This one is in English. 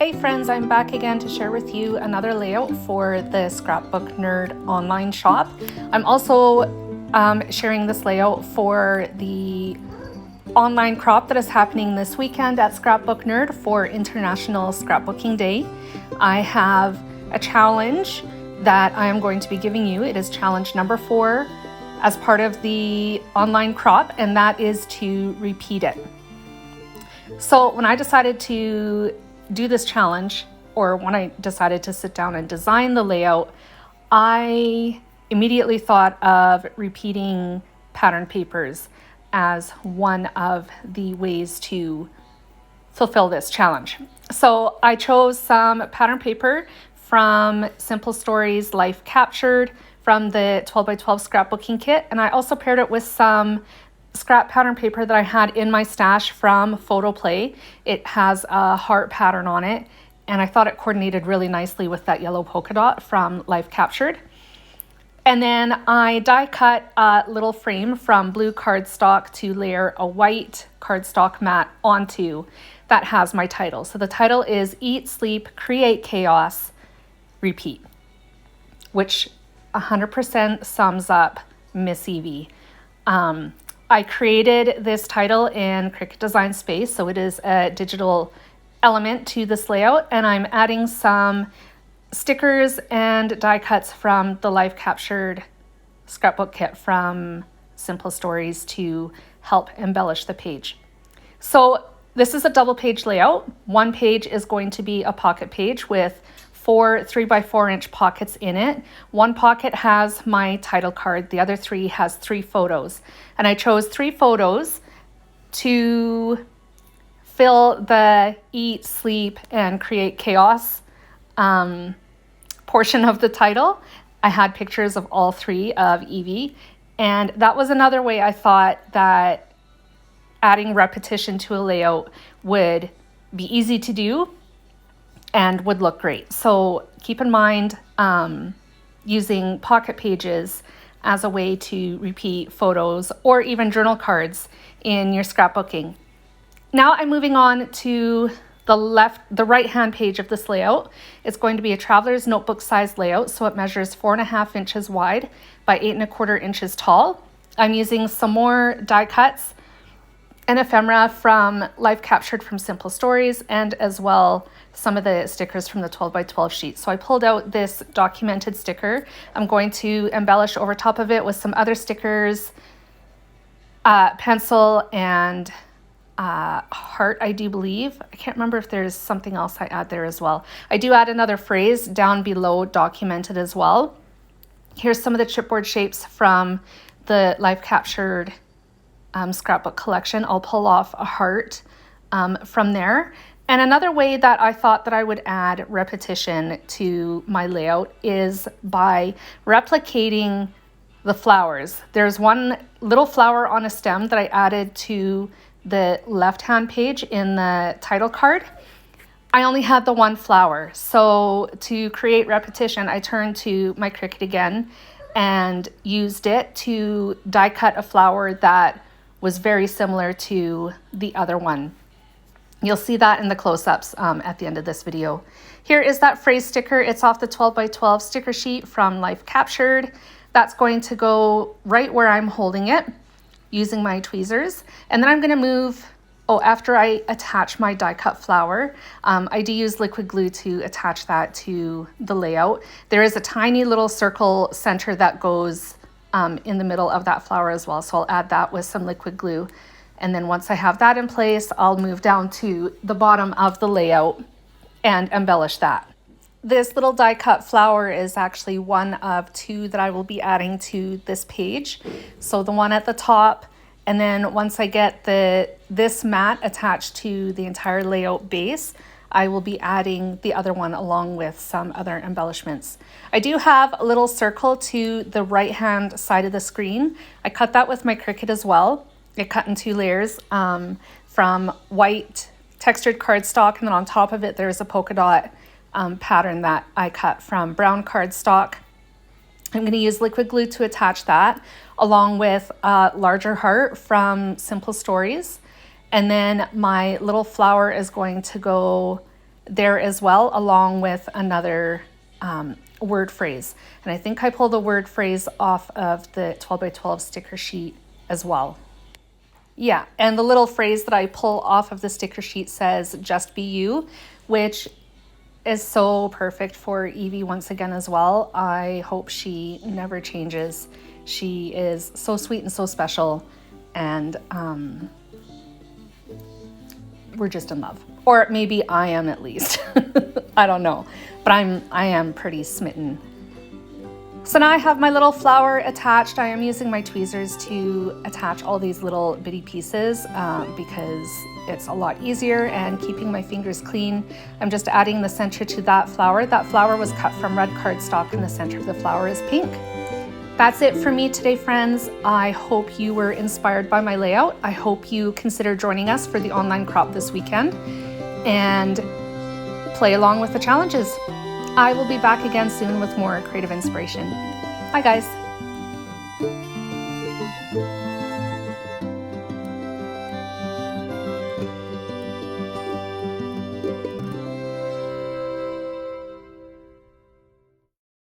Hey friends, I'm back again to share with you another layout for the Scrapbook Nerd online shop. I'm also sharing this layout for the online crop that is happening this weekend at Scrapbook Nerd for International Scrapbooking Day. I have a challenge that I am going to be giving you. It is challenge number 4 as part of the online crop, and that is to repeat it. So when I decided to do this challenge, or when I decided to sit down and design the layout, I immediately thought of repeating pattern papers as one of the ways to fulfill this challenge. So I chose some pattern paper from Simple Stories Life Captured from the 12x12 scrapbooking kit, and I also paired it with some scrap pattern paper that I had in my stash from Photo Play. It has a heart pattern on it, and I thought it coordinated really nicely with that yellow polka dot from Life Captured. And then I die cut a little frame from blue cardstock to layer a white cardstock mat onto that has my title. So the title is Eat, Sleep, Create Chaos, Repeat, which 100% sums up Miss Evie. I created this title in Cricut Design Space, so it is a digital element to this layout, and I'm adding some stickers and die cuts from the Life Captured Scrapbook Kit from Simple Stories to help embellish the page. So this is a double page layout. One page is going to be a pocket page with 4 3x4 inch pockets in it. One pocket has my title card, the other 3 has 3 photos. And I chose 3 photos to fill the eat, sleep, and create chaos portion of the title. I had pictures of all 3 of Evie, and that was another way I thought that adding repetition to a layout would be easy to do and would look great. So keep in mind using pocket pages as a way to repeat photos or even journal cards in your scrapbooking. Now I'm moving on to the right-hand page of this layout. It's going to be a traveler's notebook size layout, so it measures 4.5 inches wide by 8.25 inches tall. I'm using some more die cuts and ephemera from Life Captured from Simple Stories, and as well some of the stickers from the 12x12 sheet. So I pulled out this documented sticker. I'm going to embellish over top of it with some other stickers, pencil, and heart, I do believe. I can't remember if there's something else I add there as well. I do add another phrase down below, documented as well. Here's some of the chipboard shapes from the Life Captured scrapbook collection. I'll pull off a heart from there. And another way that I thought that I would add repetition to my layout is by replicating the flowers. There's one little flower on a stem that I added to the left-hand page in the title card. I only had the one flower. So to create repetition, I turned to my Cricut again and used it to die cut a flower that was very similar to the other one. You'll see that in the close-ups at the end of this video. Here is that phrase sticker. It's off the 12x12 sticker sheet from Life Captured. That's going to go right where I'm holding it using my tweezers. And then I'm going to move, after I attach my die cut flower, I do use liquid glue to attach that to the layout. There is a tiny little circle center that goes in the middle of that flower as well. So I'll add that with some liquid glue. And then once I have that in place, I'll move down to the bottom of the layout and embellish that. This little die cut flower is actually one of 2 that I will be adding to this page. So the one at the top, and then once I get this mat attached to the entire layout base, I will be adding the other one along with some other embellishments. I do have a little circle to the right-hand side of the screen. I cut that with my Cricut as well. It cut in 2 layers from white textured cardstock, and then on top of it there's a polka dot pattern that I cut from brown cardstock. I'm going to use liquid glue to attach that, along with a larger heart from Simple Stories. And then my little flower is going to go there as well, along with another word phrase. And I think I pulled a word phrase off of the 12 by 12 sticker sheet as well. Yeah, and the little phrase that I pull off of the sticker sheet says, "Just be you," which is so perfect for Evie once again as well. I hope she never changes. She is so sweet and so special, and we're just in love. Or maybe I am, at least. I don't know, but I am pretty smitten. So now I have my little flower attached. I am using my tweezers to attach all these little bitty pieces because it's a lot easier and keeping my fingers clean. I'm just adding the center to that flower. That flower was cut from red cardstock and the center of the flower is pink. That's it for me today, friends. I hope you were inspired by my layout. I hope you consider joining us for the online crop this weekend and play along with the challenges. I will be back again soon with more creative inspiration. Bye, guys.